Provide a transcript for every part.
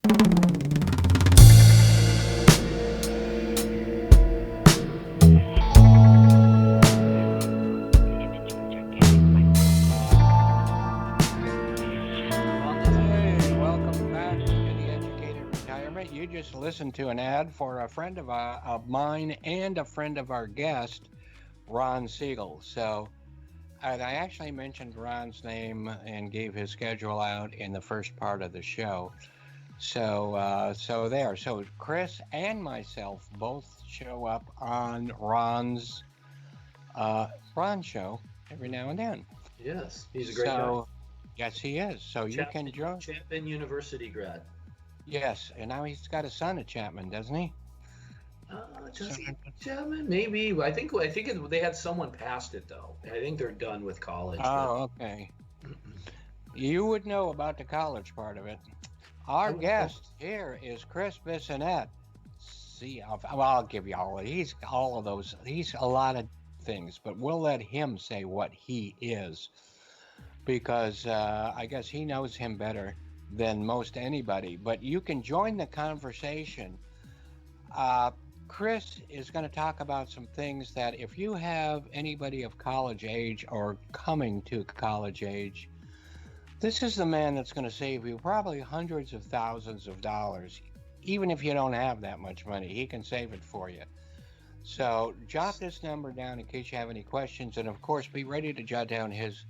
Hey, welcome back to the Educated Retirement. You just listened to an ad for a friend of mine and a friend of our guest, Ron Siegel. I actually mentioned Ron's name and gave his schedule out in the first part of the show. So Chris and myself both show up on Ron's show every now and then. Yes, he's a great guy. So yes, he is. So you can join. Chapman University grad. Yes, and now he's got a son at Chapman, doesn't he? Does So, he? Chapman? Maybe. They had someone past it though. I think they're done with college. oh, okay. You would know about the college part of it. Our But guest here is Chris Bissonnette. See, I'll give you all. He's all of those. He's a lot of things, but we'll let him say what he is because I guess he knows him better than most anybody. But you can join the conversation. Uh, Chris is going to talk about some things that if you have anybody of college age or coming to college age, this is the man that's going to save you probably hundreds of thousands of dollars. Even if you don't have that much money, he can save it for you. So jot this number down in case you have any questions. And of course, be ready to jot down his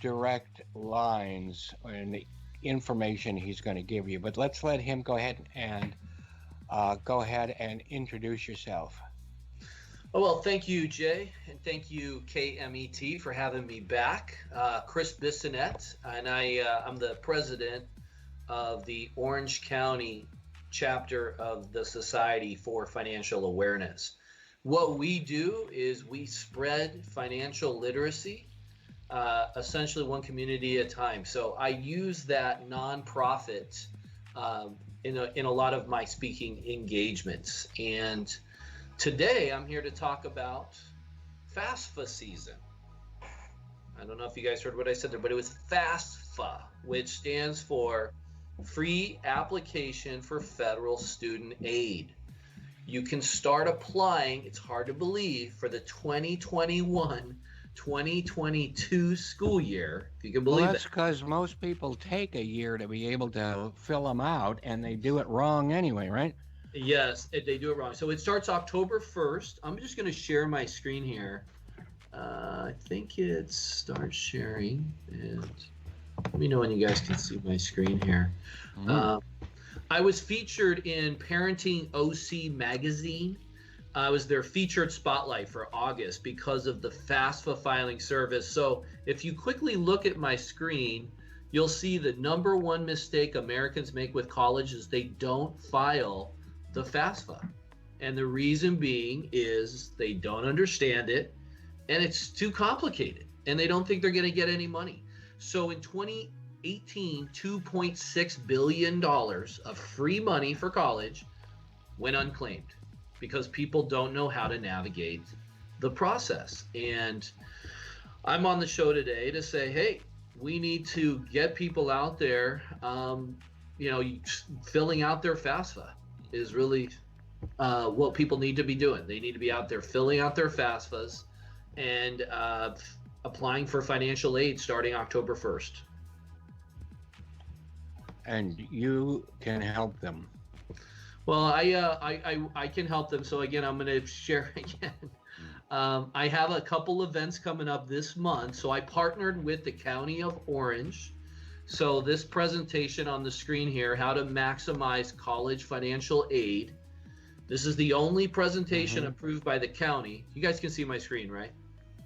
direct lines and the information he's going to give you. But let's let him go ahead and introduce yourself. Oh, well, thank you, Jay, and thank you, KMET, for having me back. Chris Bissonnette, and I'm the president of the Orange County chapter of the Society for Financial Awareness. What we do is we spread financial literacy, essentially one community at a time. So I use that nonprofit in a lot of my speaking engagements. And today I'm here to talk about FAFSA season. I don't know if you guys heard what I said there, but it was FAFSA, which stands for Free Application for Federal Student Aid. You can start applying, it's hard to believe, for the 2021-2022 school year, if you can Well, believe that's that. because most people take a year to be able to fill them out, and they do it wrong anyway, right? Yes, they do it wrong. So it starts October 1st. I'm just going to share my screen here. I think it starts sharing, and let me know when you guys can see my screen here. Mm. I was featured in Parenting OC magazine. I was their featured spotlight for August because of the FAFSA filing service. So if you quickly look at my screen, you'll see the number one mistake Americans make with college is they don't file the FAFSA. And the reason being is they don't understand it and it's too complicated and they don't think they're going to get any money. So in 2018, $2.6 billion of free money for college went unclaimed because people don't know how to navigate the process. And I'm on the show today to say, hey, we need to get people out there, filling out their FAFSA is really what people need to be doing. They need to be out there filling out their FAFSAs and applying for financial aid starting October 1st. And you can help them. Well, I can help them. So again, I'm going to share again. I have a couple events coming up this month. So I partnered with the County of Orange. So this presentation on the screen here, how to maximize college financial aid. This is the only presentation approved by the county. You guys can see my screen, right?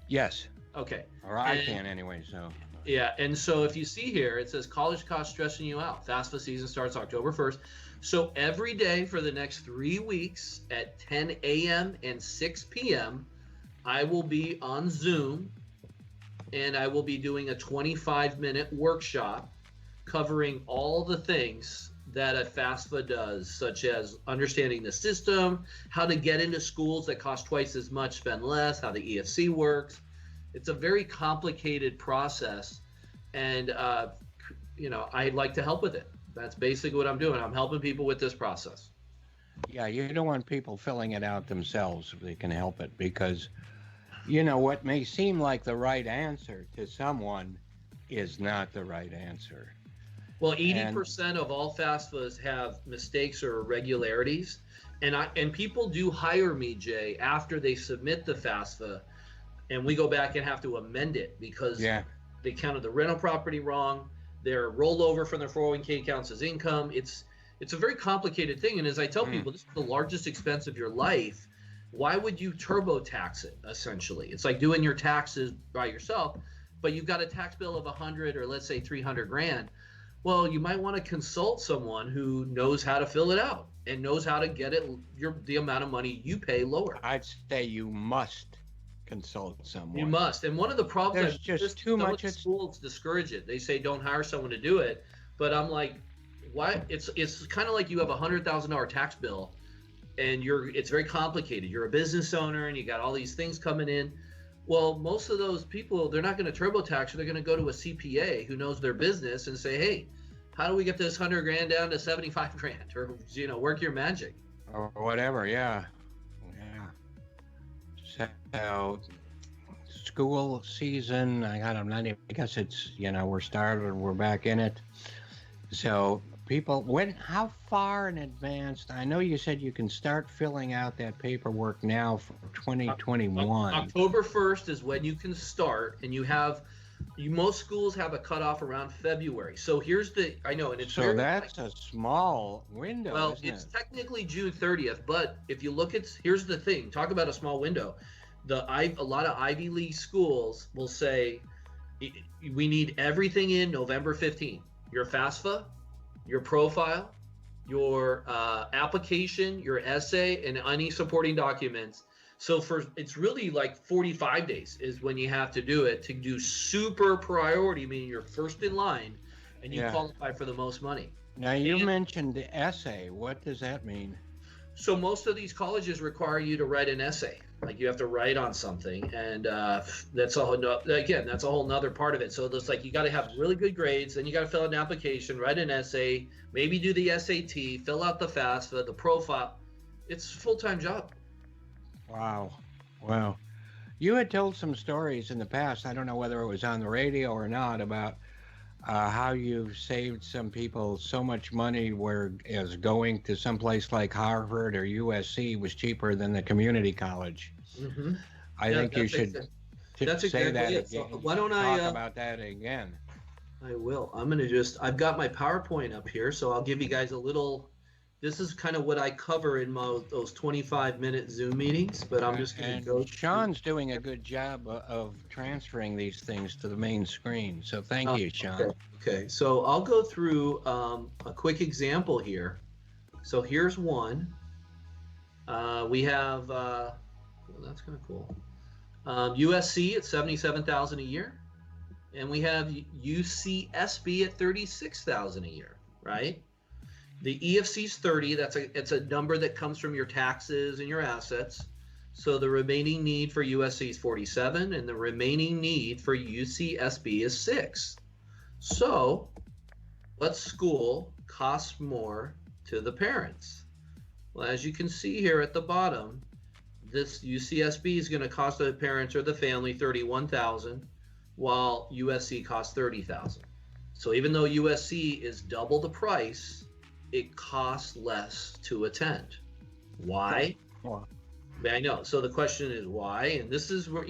Yes. Okay. Or I can anyway, so. Yeah, and so if you see here, it says college costs stressing you out. FAFSA season starts October 1st. So every day for the next 3 weeks at 10 a.m. and 6 p.m., I will be on Zoom, and I will be doing a 25-minute workshop covering all the things that a FAFSA does, such as understanding the system, how to get into schools that cost twice as much, spend less, how the EFC works. It's a very complicated process, and I'd like to help with it. That's basically what I'm doing. I'm helping people with this process. Yeah, you don't want people filling it out themselves if they can help it, because you know what may seem like the right answer to someone is not the right answer. Well, And 80% of all FAFSAs have mistakes or irregularities. And people do hire me, Jay, after they submit the FAFSA, and we go back and have to amend it because yeah, they counted the rental property wrong. Their rollover from their 401k counts as income. It's a very complicated thing. And as I tell mm, people, this is the largest expense of your life. Why would you TurboTax it? Essentially, it's like doing your taxes by yourself, but you've got a tax bill of 100 or let's say 300 grand. Well, you might want to consult someone who knows how to fill it out and knows how to get it the amount of money you pay lower. I'd say you must consult someone. You must. And one of the problems There's just too much. schools discourage it. They say don't hire someone to do it. But I'm like, why? It's kind of like you have a $100,000 tax bill, and it's very complicated. You're a business owner and you got all these things coming in. Well, most of those people, they're not going to TurboTax. They're going to go to a CPA who knows their business and say, hey, how do we get this 100 grand down to 75 grand, or work your magic, or whatever. Yeah, yeah. So school season, I guess it's, we're started, we're back in it. So people, how far in advance? I know you said you can start filling out that paperwork now for 2021. October 1st is when you can start, and most schools have a cutoff around February. So I know, and it's so that's a small window. Well, isn't it's it? technically June 30th, but if you look here's the thing, talk about a small window. A lot of Ivy League schools will say we need everything in November 15th. Your FAFSA, your profile, your application, your essay, and any supporting documents. So it's really like 45 days is when you have to do it, to do super priority, meaning you're first in line and you qualify for the most money. Now you mentioned the essay. What does that mean? So most of these colleges require you to write an essay. Like you have to write on something, and that's a whole nother part of it. So it's like you got to have really good grades, then you got to fill out an application, write an essay, maybe do the SAT, fill out the FAFSA, the profile. It's a full-time job. Wow. You had told some stories in the past, I don't know whether it was on the radio or not, about how you've saved some people so much money, whereas going to some place like Harvard or USC was cheaper than the community college. Mm-hmm. I think you should say that again. So why don't I talk about that again? I will. I've got my PowerPoint up here, so I'll give you guys a little. This is kind of what I cover in those 25-minute Zoom meetings, but I'm just going to go. Sean's doing a good job of transferring these things to the main screen, so thank you, Sean. Okay, so I'll go through a quick example here. So here's one. We have, that's kind of cool. USC at $77,000 a year, and we have UCSB at $36,000 a year, right? The EFC's 30. It's a number that comes from your taxes and your assets. So the remaining need for USC is 47, and the remaining need for UCSB is 6. So what school costs more to the parents? Well, as you can see here at the bottom, this UCSB is going to cost the parents or the family $31,000, while USC costs $30,000. So even though USC is double the price, it costs less to attend. Why? Well, I know. So the question is why, and this is where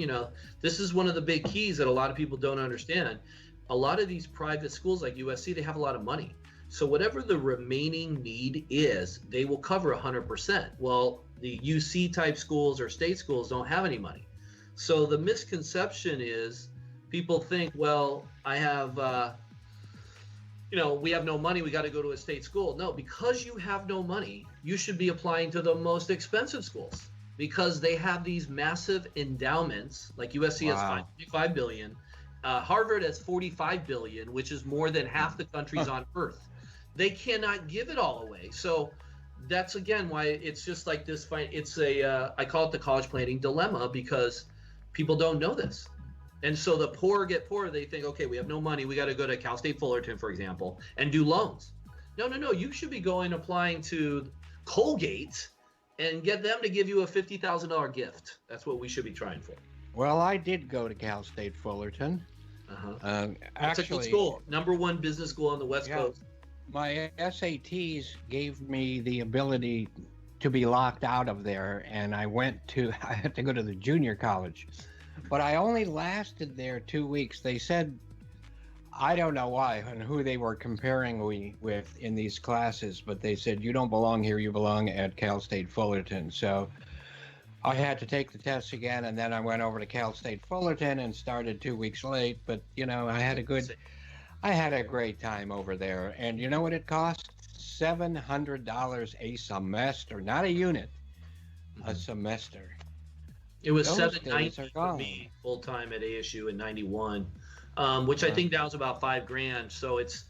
this is one of the big keys that a lot of people don't understand. A lot of these private schools like USC, they have a lot of money. So whatever the remaining need is, they will cover 100%. Well, the UC type schools or state schools don't have any money. So the misconception is people think, well, I have we have no money, we got to go to a state school. No, because you have no money, you should be applying to the most expensive schools because they have these massive endowments. Like USC has $55 billion, Harvard has $45 billion, which is more than half the countries on Earth. They cannot give it all away. So that's again why it's just like this fight. It's I call it the college planning dilemma because people don't know this. And so the poor get poorer. They think, okay, we have no money. We got to go to Cal State Fullerton, for example, and do loans. No. You should be applying to Colgate and get them to give you a $50,000 gift. That's what we should be trying for. Well, I did go to Cal State Fullerton. It's a good school. #1 business school on the West Coast. My SATs gave me the ability to be locked out of there, and I had to go to the junior college. But I only lasted there 2 weeks. They said, I don't know why and who they were comparing me with in these classes, but they said, you don't belong here, you belong at Cal State Fullerton. So I had to take the tests again, and then I went over to Cal State Fullerton and started 2 weeks late. But, I had a great time over there. And you know what it cost? $700 a semester, not a unit, a semester. It was $790 for me full time at ASU in '91, which I think now is about $5,000. So it's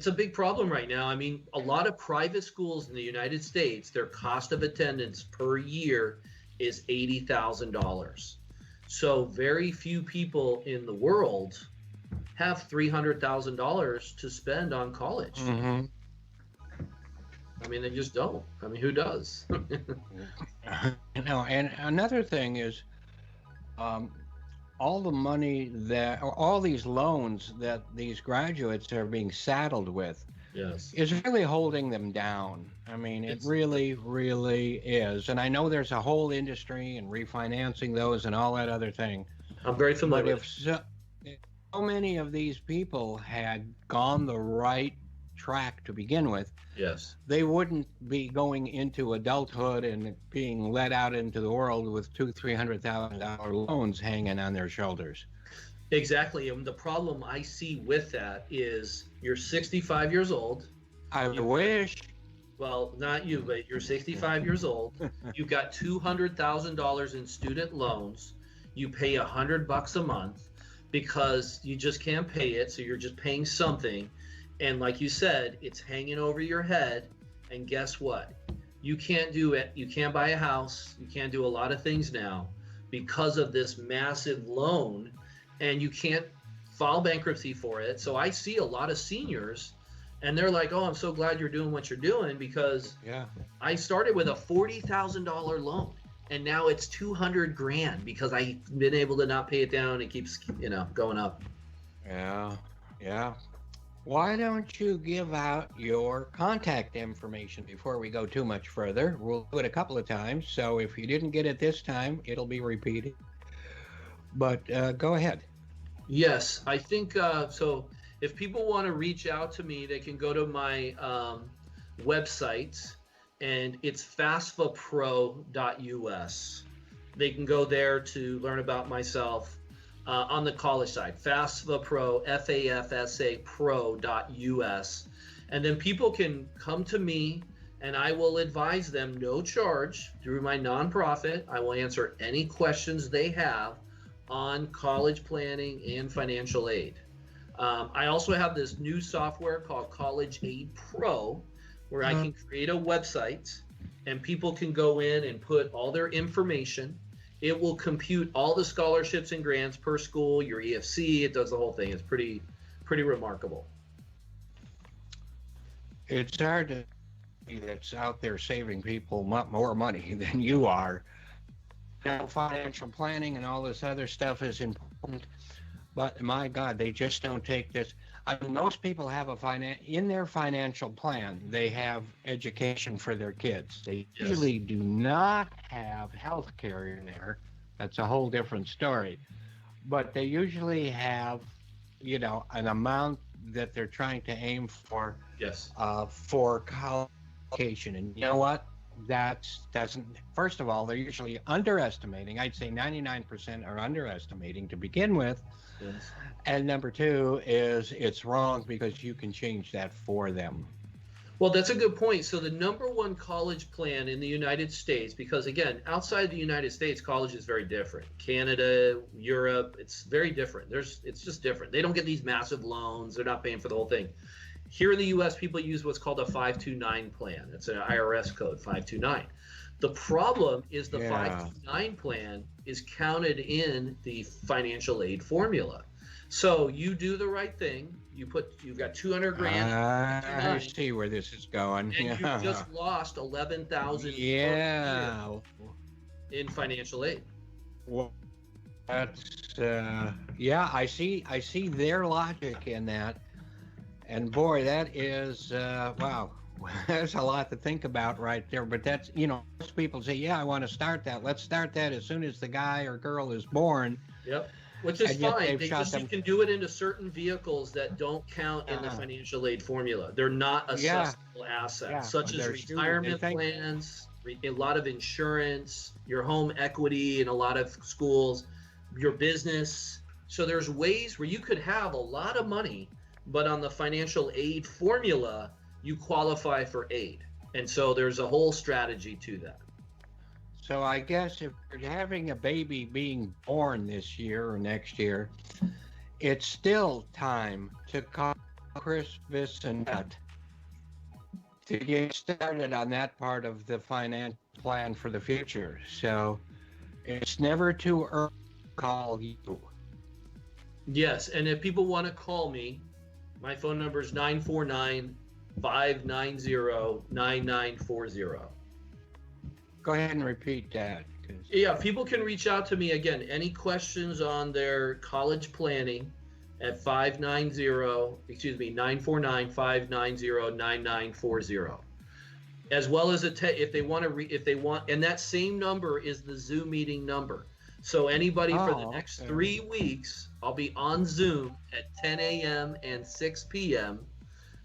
a big problem right now. I mean, a lot of private schools in the United States, their cost of attendance per year is $80,000. So very few people in the world have $300,000 to spend on college. Mm-hmm. I mean, they just don't. I mean, who does? And another thing is, all the money all these loans that these graduates are being saddled with, yes, is really holding them down. I mean, it really, really is. And I know there's a whole industry in refinancing those and all that other thing. I'm very familiar. But if so many of these people had gone the right track to begin with, yes, they wouldn't be going into adulthood and being let out into the world with $200,000-$300,000 loans hanging on their shoulders. Exactly. And the problem I see with that is you're 65 years old. I wish. Well, not you, but you're 65 years old. You've got $200,000 in student loans. You pay $100 a month because you just can't pay it. So you're just paying something. And like you said, it's hanging over your head. And guess what? You can't do it. You can't buy a house. You can't do a lot of things now because of this massive loan. And you can't file bankruptcy for it. So I see a lot of seniors and they're like, oh, I'm so glad you're doing what you're doing because I started with a $40,000 loan and now it's $200,000 because I've been able to not pay it down. It keeps, going up. Yeah. Why don't you give out your contact information before we go too much further? We'll do it a couple of times. So if you didn't get it this time, it'll be repeated. But go ahead. Yes, I think so. If people want to reach out to me, they can go to my website, and it's fafsapro.us. They can go there to learn about myself on the college side. FAFSA FAFSA pro.us. And then people can come to me, and I will advise them, no charge, through my nonprofit. I will answer any questions they have on college planning and financial aid. I also have this new software called College Aid Pro, where I can create a website and people can go in and put all their information. It will compute all the scholarships and grants per school, your EFC. It does the whole thing. It's pretty remarkable. It's hard to see that's out there saving people more money than you are. Financial planning and all this other stuff is important, but my God, they just don't take this. I mean, most people have in their financial plan, they have education for their kids. They usually do not have health care in there. That's a whole different story. But they usually have, an amount that they're trying to aim for for college education. And you know what? First of all, they're usually underestimating. I'd say 99% are underestimating to begin with. Yes. And number two is it's wrong because you can change that for them. Well, that's a good point. So the #1 college plan in the United States, because again, outside the United States, college is very different. Canada, Europe, it's very different. It's just different. They don't get these massive loans. They're not paying for the whole thing. Here in the U.S., people use what's called a 529 plan. It's an IRS code, 529. The problem is the 529 plan is counted in the financial aid formula. So you do the right thing. you've got 200 grand, I see where this is going. and you just lost 11,000 per year Yeah. in financial aid. Well, that's yeah. I see their logic in that, and boy, that is wow. That's a lot to think about right there. But that's most people say, yeah, I want to start that. Let's start that as soon as the guy or girl is born. Yep. Which is And yet fine. they've They shot just you them. can do it into certain vehicles that don't count in the financial aid formula. They're not Yeah, assessable assets, yeah. such as They're stupid. They retirement think, plans, a lot of insurance, your home equity in a lot of schools, your business. So there's ways where you could have a lot of money, but on the financial aid formula, you qualify for aid. And so there's a whole strategy to that. so I guess if you're having a baby being born this year or next year, it's still time to call Chris Bissonnette to get started on that part of the finance plan for the future. So it's never too early to call you. Yes, and if people want to call me, my phone number is 949-590-9940. Go ahead and repeat that. Yeah, people can reach out to me again. Any questions on their college planning at 949-590-9940. As well as if they want to and that same number is the Zoom meeting number. So anybody for the next 3 weeks, I'll be on Zoom at 10 a.m. and 6 p.m.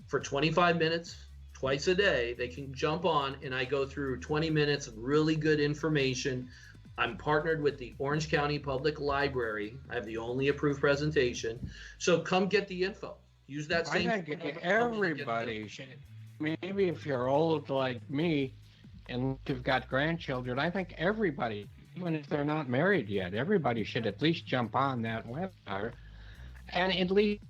for 25 minutes twice a day. They can jump on and I go through 20 minutes of really good information. I'm partnered with the Orange County Public Library. I have the only approved presentation. So come get the info. Use that same. I think everybody should. Maybe if you're old like me and you've got grandchildren, I think everybody, even if they're not married yet, everybody should at least jump on that website and at least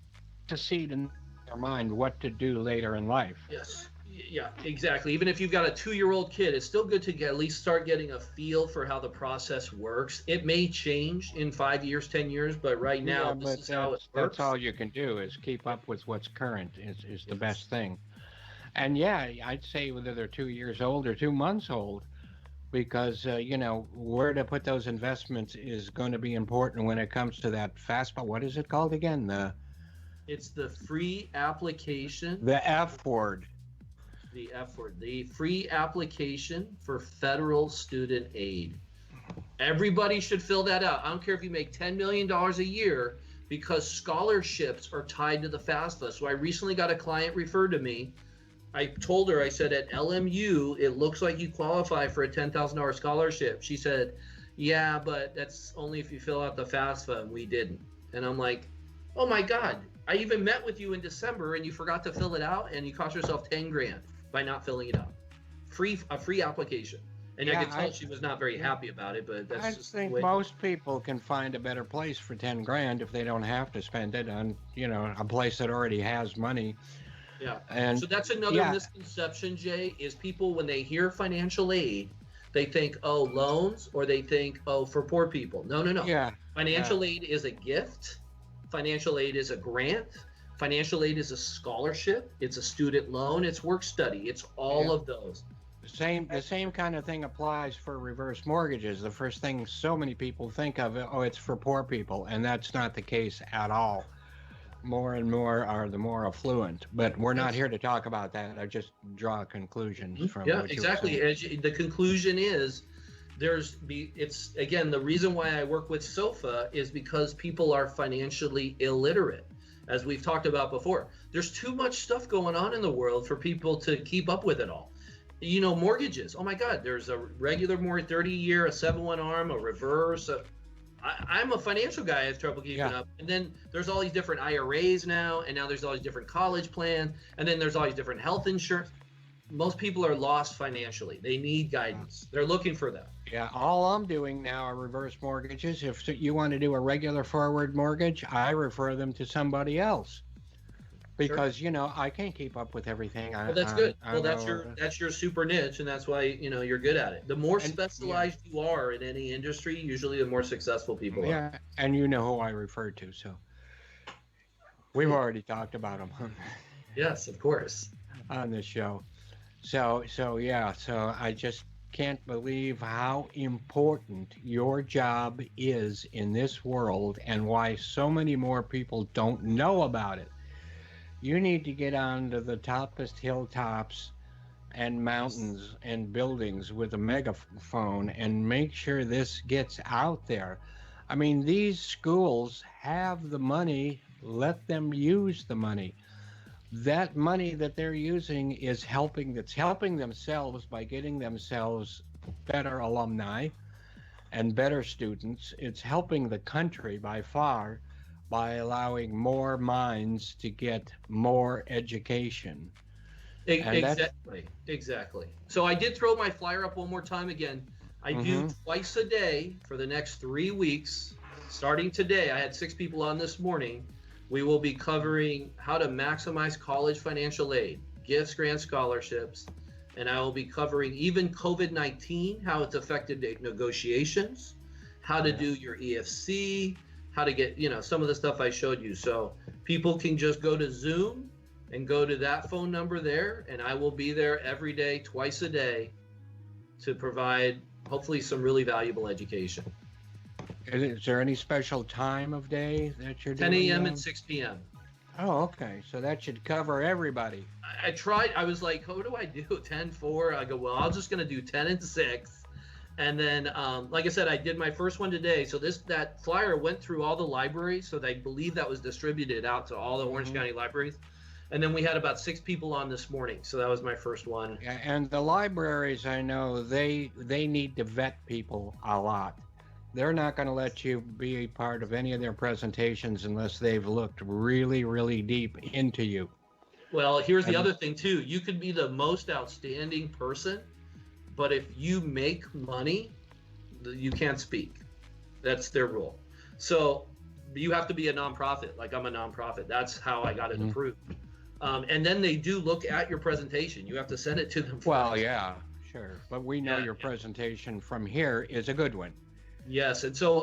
to see in their mind what to do later in life. Yes. Yeah, exactly. Even if you've got a 2-year-old kid, it's still good to at least start getting a feel for how the process works. It may change in 5 years, 10 years, but right now, this is how it works. That's all you can do is keep up with what's current is the best thing. And yeah, I'd say whether they're 2 years old or 2 months old, because, where to put those investments is going to be important when it comes to that fastball. What is it called again? It's the free application. The F word. The F word, the free application for federal student aid. Everybody should fill that out. I don't care if you make $10 million a year, because scholarships are tied to the FAFSA. So I recently got a client referred to me. I told her, I said, at LMU, it looks like you qualify for a $10,000 scholarship. She said, yeah, but that's only if you fill out the FAFSA, and we didn't. And I'm like, oh my God, I even met with you in December and you forgot to fill it out and you cost yourself 10 grand by not filling it out. A free application. And yeah, I could tell she was not very happy about it, but that's just think most people can find a better place for 10 grand if they don't have to spend it on, a place that already has money. Yeah. And so that's another misconception, Jay, is people, when they hear financial aid, they think, oh, loans, or they think, oh, for poor people. No. Yeah. Financial aid is a gift. Financial aid is a grant. Financial aid is a scholarship. It's a student loan. It's work study. It's all of those. The same kind of thing applies for reverse mortgages. The first thing so many people think of, it's for poor people, and that's not the case at all. More and more are the more affluent, but we're not here to talk about that. I just draw conclusions from what exactly. The conclusion is it's again, the reason why I work with SOFA is because people are financially illiterate. As we've talked about before, there's too much stuff going on in the world for people to keep up with it all. Mortgages. Oh my God, there's a regular mortgage, 30-year, a 7/1 ARM, a reverse. I'm a financial guy. I have trouble keeping up. And then there's all these different IRAs now, and now there's all these different college plans, and then there's all these different health insurance. Most people are lost financially. They need guidance. They're looking for that. Yeah, all I'm doing now are reverse mortgages. If you want to do a regular forward mortgage, I refer them to somebody else. Because I can't keep up with everything. Well, that's good. Well, that's your super niche, and that's why you're good at it. The more specialized you are in any industry, usually the more successful people are. Yeah, and you know who I refer to. So We've already talked about them Yes, of course. on the show. So yeah, so I just can't believe how important your job is in this world and why so many more people don't know about it. You need to get onto the toppest hilltops and mountains and buildings with a megaphone and make sure this gets out there. I mean, these schools have the money, let them use the money. That money that they're using is helping, that's helping themselves by getting themselves better alumni and better students. It's helping the country by far by allowing more minds to get more education. And that's Exactly. So I did throw my flyer up one more time again. I do twice a day for the next 3 weeks. Starting today, I had 6 people on this morning. We will be covering how to maximize college financial aid, gifts, grants, scholarships, and I will be covering even COVID-19, how it's affected negotiations, how to do your EFC, how to get, some of the stuff I showed you. So people can just go to Zoom and go to that phone number there, and I will be there every day, twice a day, to provide hopefully some really valuable education. Is there any special time of day that you're 10 doing? a.m. and 6 p.m. Oh, okay. So that should cover everybody. I tried. I was like, what do I do? 10-4? I go, well, I'm just going to do 10 and 6. And then, like I said, I did my first one today. So that flyer went through all the libraries. So I believe that was distributed out to all the Orange County libraries. And then we had about 6 people on this morning. So that was my first one. Yeah, and the libraries, I know, they need to vet people a lot. They're not going to let you be a part of any of their presentations unless they've looked really, really deep into you. Well, here's the other thing, too. You could be the most outstanding person, but if you make money, you can't speak. That's their rule. So you have to be a nonprofit. Like I'm a nonprofit. That's how I got it approved. And then they do look at your presentation. You have to send it to them first. Well, yeah, sure. But we know your presentation from here is a good one. Yes, and so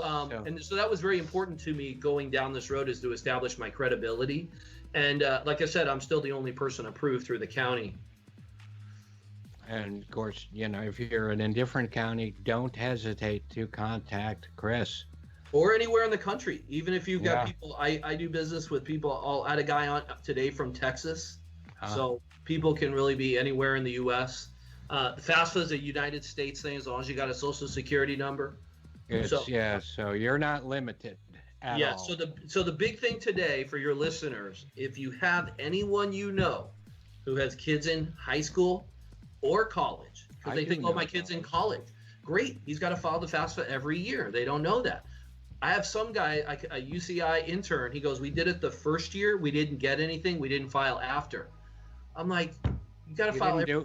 that was very important to me going down this road, is to establish my credibility. And like I said, I'm still the only person approved through the county. And of course, if you're in a different county, don't hesitate to contact Chris. Or anywhere in the country, even if you've got people. I do business with people. I had a guy on today from Texas, so people can really be anywhere in the U.S. FAFSA is a United States thing, as long as you got a Social Security number. So you're not limited at all. So the big thing today for your listeners, if you have anyone who has kids in high school or college, because they think, my kid's in college, great, he's got to file the FAFSA every year. They don't know that. I have some guy, a UCI intern, he goes, we did it the first year, we didn't get anything, we didn't file after. I'm like, you got to file every year.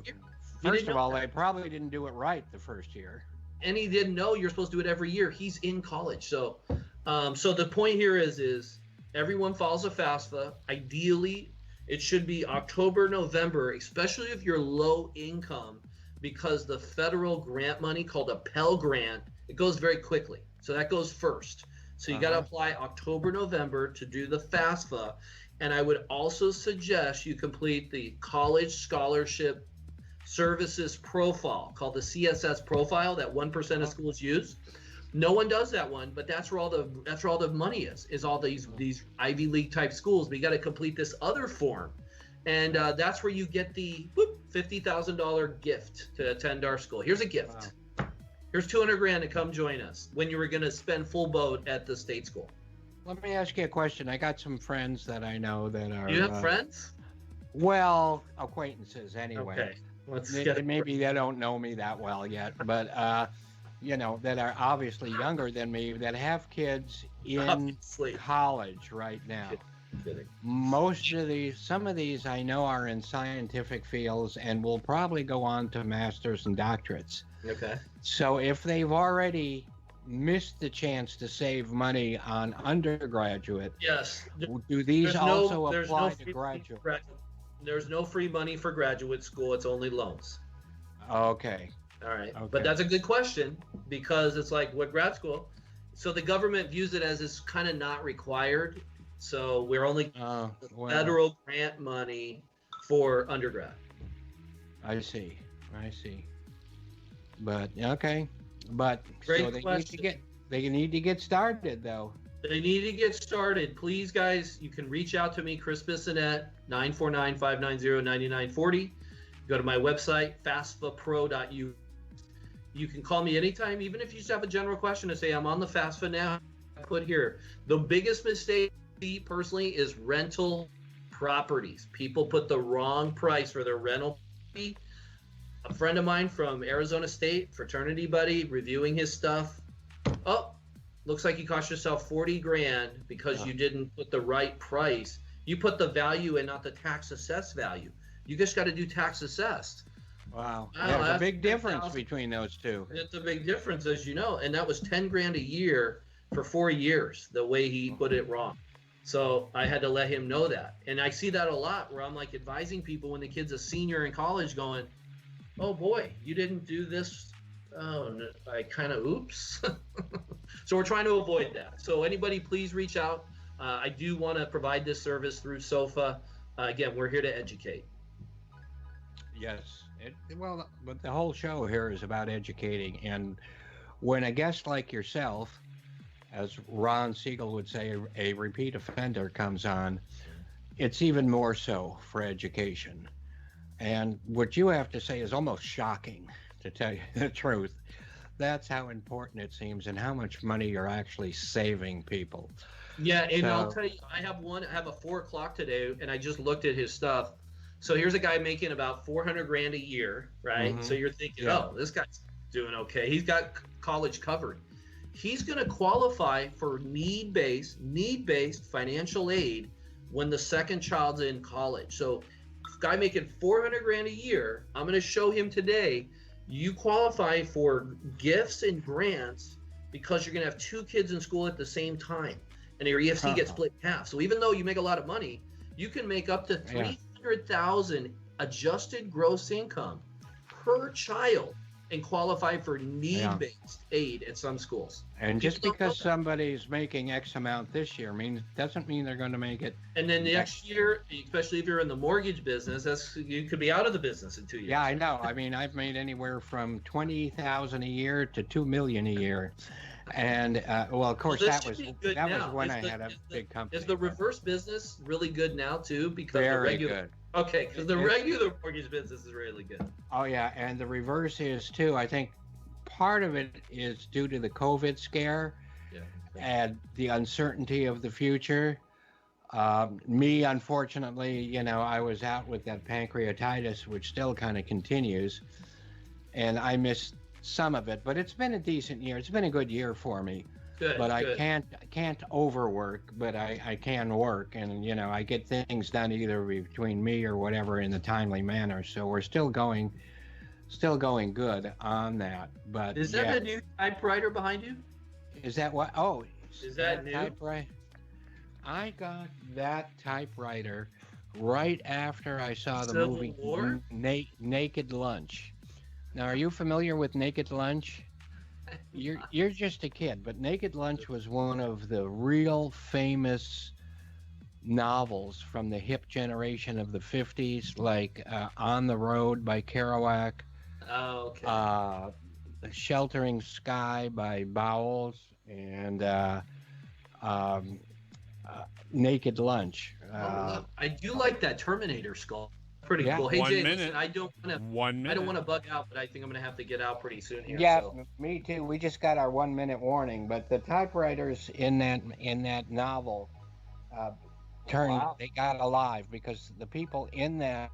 First of all, they probably didn't do it right the first year. And he didn't know you're supposed to do it every year. He's in college. So the point here is everyone files a FAFSA. Ideally, it should be October, November, especially if you're low income, because the federal grant money called a Pell Grant, it goes very quickly. So that goes first. So you got to apply October, November to do the FAFSA. And I would also suggest you complete the College Scholarship Services Profile, called the CSS profile that 1% of schools use. No one does that one, but that's where all the money is all these Ivy League type schools. But you got to complete this other form, and that's where you get the $50,000 gift to attend our school. Here's a gift. Wow. Here's $200,000 to come join us when you were going to spend full boat at the state school. Let me ask you a question. I got some friends that I know that are. You have friends? Well, acquaintances anyway. Okay. Maybe they don't know me that well yet, but that are obviously younger than me, that have kids in college right now. Some of these I know are in scientific fields and will probably go on to masters and doctorates. Okay. So if they've already missed the chance to save money on undergraduate, do these also apply to graduate? There's no free money for graduate school. It's only loans. Okay. All right. Okay. But that's a good question, because it's like, what grad school? So the government views it as it's kind of not required. So we're only well, federal grant money for undergrad. I see. I see. But okay. But Great so they need to question. get started though. They need to get started. Please, guys, you can reach out to me, Chris Bissonnette, 949-590-9940. Go to my website, fastfapro.u. You can call me anytime, even if you just have a general question to say, I'm on the FAFSA now. I put here. The biggest mistake, personally, is rental properties. People put the wrong price for their rental property. A friend of mine from Arizona State, fraternity buddy, reviewing his stuff. Oh, looks like you cost yourself 40 grand because you didn't put the right price. You put the value and not the tax assessed value. You just got to do tax assessed. Wow. There's a big difference between those two. It's a big difference, as you know. And that was 10 grand a year for 4 years, the way he put it wrong. So I had to let him know that. And I see that a lot where I'm like advising people when the kid's a senior in college going, oh boy, you didn't do this. Oh, no, I kind of oops. So we're trying to avoid that. So anybody, please reach out. I do want to provide this service through SOFA. Again, we're here to educate. Yes. Well, but the whole show here is about educating. And when a guest like yourself, as Ron Siegel would say, a repeat offender comes on, it's even more so for education. And what you have to say is almost shocking, to tell you the truth. That's how important it seems and how much money you're actually saving people. Yeah, and I'll tell you, I have a 4 o'clock today, and I just looked at his stuff. So here's a guy making about 400 grand a year, right? Mm-hmm. So you're thinking, oh, this guy's doing okay. He's got college covered. He's going to qualify for need-based financial aid when the second child's in college. So guy making 400 grand a year, I'm going to show him today, you qualify for gifts and grants because you're going to have 2 kids in school at the same time. And your EFC gets split in half. So even though you make a lot of money, you can make up to $300,000 adjusted gross income per child and qualify for need-based aid at some schools. And just because somebody's making X amount this year doesn't mean they're going to make it. And then next year, especially if you're in the mortgage business, you could be out of the business in 2 years. Yeah, I know. I mean, I've made anywhere from $20,000 a year to $2 million a year. And well, of course, that was when I had a big company. Is the reverse business really good now too? Because very good. Okay, because the regular mortgage business is really good. Oh yeah, and the reverse is too. I think part of it is due to the COVID scare and the uncertainty of the future. Me, unfortunately, I was out with that pancreatitis, which still kind of continues, and I missed some of it, but it's been a decent year. It's been a good year for me. Good, but I can't overwork, but I can work, and I get things done either between me or whatever in a timely manner. So we're still going good on that. But is that a new typewriter behind you? Is that what? Oh, is that new? Typewriter? I got that typewriter right after I saw the movie Naked Lunch. Now, are you familiar with Naked Lunch? You're just a kid, but Naked Lunch was one of the real famous novels from the hip generation of the 50s, like On the Road by Kerouac. Oh, okay. Sheltering Sky by Bowles, and Naked Lunch. I do like that Terminator skull. Pretty cool. Hey, Jay, listen, I don't want to bug out, but I think I'm going to have to get out pretty soon here. Yeah, me too. We just got our 1 minute warning, but the typewriters in that novel they got alive because the people in that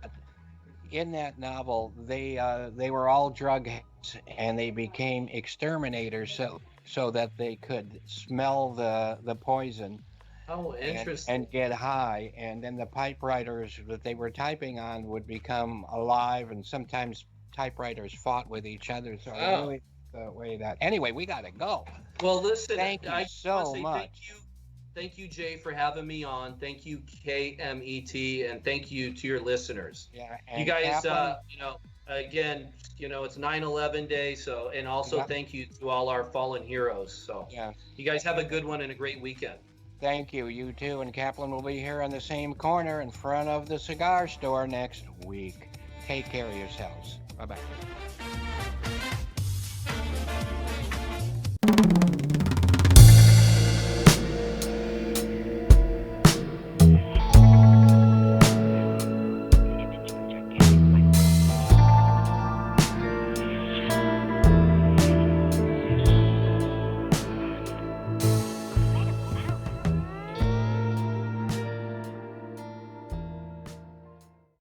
novel, they were all drug heads and they became exterminators so that they could smell the poison. Oh, interesting. And get high, and then the typewriters that they were typing on would become alive, and sometimes typewriters fought with each other. So really the way that. Anyway, we gotta go. Well, listen. Thank you so much. Thank you, Jay, for having me on. Thank you, KMET, and thank you to your listeners. Yeah. You guys, again, it's 9/11 day, so, and also thank you to all our fallen heroes. So, you guys have a good one and a great weekend. Thank you. You too. And Kaplan will be here on the same corner in front of the cigar store next week. Take care of yourselves. Bye-bye.